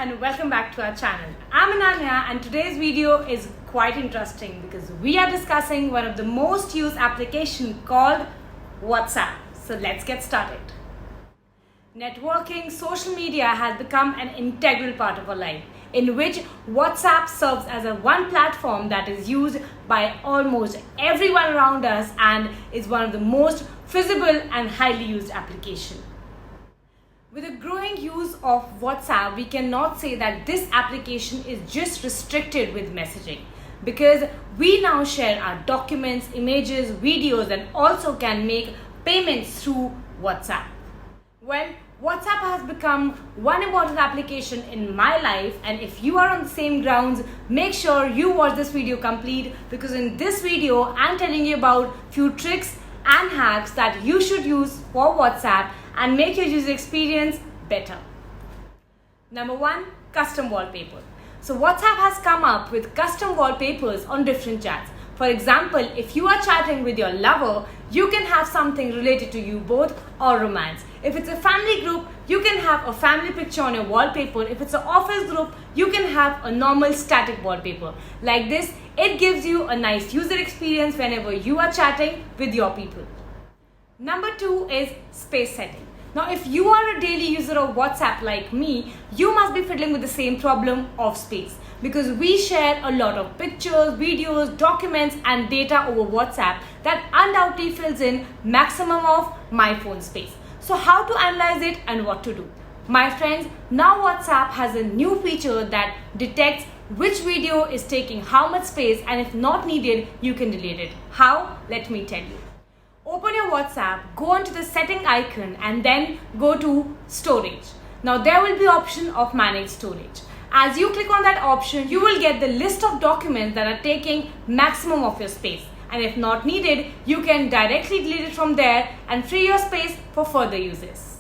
and welcome back to our channel. I'm Ananya and today's video is quite interesting because we are discussing one of the most used applications called WhatsApp. So let's get started. Networking, social media has become an integral part of our life, in which WhatsApp serves as a one platform that is used by almost everyone around us and is one of the most feasible and highly used applications. With the growing use of WhatsApp, we cannot say that this application is just restricted with messaging, because we now share our documents, images, videos, and also can make payments through WhatsApp. Well, WhatsApp has become one important application in my life, and if you are on the same grounds, make sure you watch this video complete, because in this video I'm telling you about few tricks and hacks that you should use for WhatsApp and make your user experience better. Number 1, custom wallpaper. So WhatsApp has come up with custom wallpapers on different chats. For example, if you are chatting with your lover, you can have something related to you both or romance. If it's a family group, you can have a family picture on your wallpaper. If it's an office group, you can have a normal static wallpaper. Like this, it gives you a nice user experience whenever you are chatting with your people. Number 2 is space setting. Now, if you are a daily user of WhatsApp like me, you must be fiddling with the same problem of space, because we share a lot of pictures, videos, documents and data over WhatsApp that undoubtedly fills in maximum of my phone space. So how to analyze it and what to do? My friends, now WhatsApp has a new feature that detects which video is taking how much space, and if not needed, you can delete it. How? Let me tell you. Open your WhatsApp, go onto the setting icon and then go to storage. Now there will be option of manage storage. As you click on that option, you will get the list of documents that are taking maximum of your space. And if not needed, you can directly delete it from there and free your space for further uses.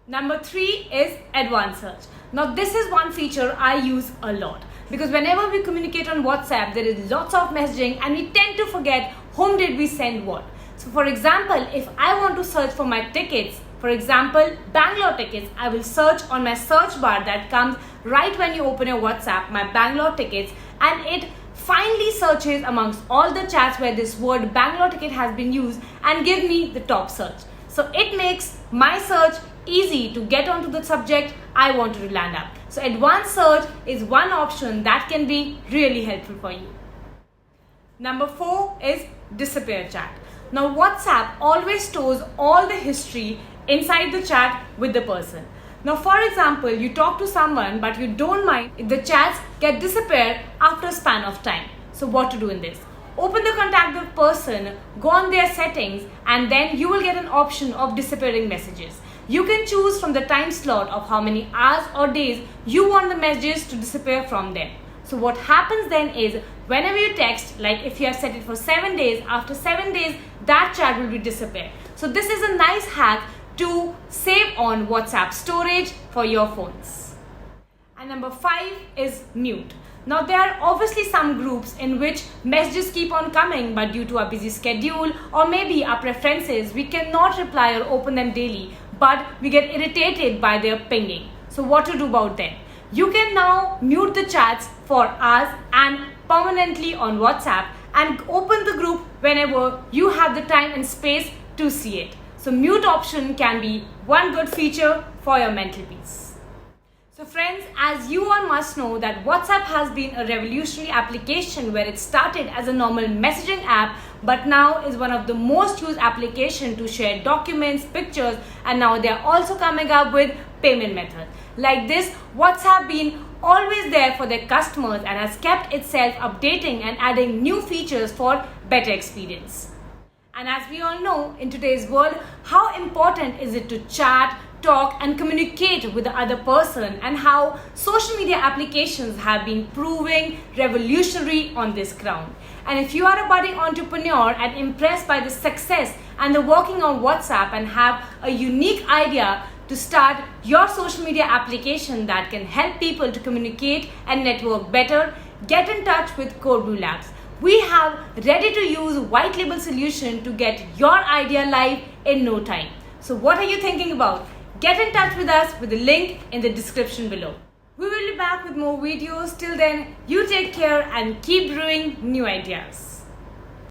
Number 3 is advanced search. Now this is one feature I use a lot, because whenever we communicate on WhatsApp, there is lots of messaging and we tend to forget whom did we send what. So for example, if I want to search for my tickets, for example, Bangalore tickets, I will search on my search bar that comes right when you open your WhatsApp, my Bangalore tickets, and it finally searches amongst all the chats where this word Bangalore ticket has been used and give me the top search. So it makes my search easy to get onto the subject I want to land up. So advanced search is one option that can be really helpful for you. Number 4 is disappear chat. Now WhatsApp always stores all the history inside the chat with the person. Now for example, you talk to someone but you don't mind if the chats get disappeared after a span of time. So what to do in this? Open the contact the person, go on their settings, and then you will get an option of disappearing messages. You can choose from the time slot of how many hours or days you want the messages to disappear from them. So what happens then is, whenever you text, like if you have set it for 7 days, after 7 days that chat will be disappeared. So this is a nice hack to save on WhatsApp storage for your phones. And number 5 is mute. Now there are obviously some groups in which messages keep on coming, but due to our busy schedule or maybe our preferences, we cannot reply or open them daily, but we get irritated by their pinging. So what to do about them? You can now mute the chats for hours and permanently on WhatsApp, and open the group whenever you have the time and space to see it. So mute option can be one good feature for your mental peace. So friends, as you all must know that WhatsApp has been a revolutionary application where it started as a normal messaging app, but now is one of the most used applications to share documents, pictures, and now they are also coming up with payment methods. Like this, WhatsApp been always there for their customers and has kept itself updating and adding new features for better experience. And as we all know, in today's world, how important is it to chat, talk and communicate with the other person, and how social media applications have been proving revolutionary on this ground. And if you are a budding entrepreneur and impressed by the success and the working on WhatsApp and have a unique idea to start your social media application that can help people to communicate and network better, get in touch with Code Brew Labs. We have ready to use white label solution to get your idea live in no time. So what are you thinking about? Get in touch with us with the link in the description below. We will be back with more videos. Till then, you take care and keep brewing new ideas.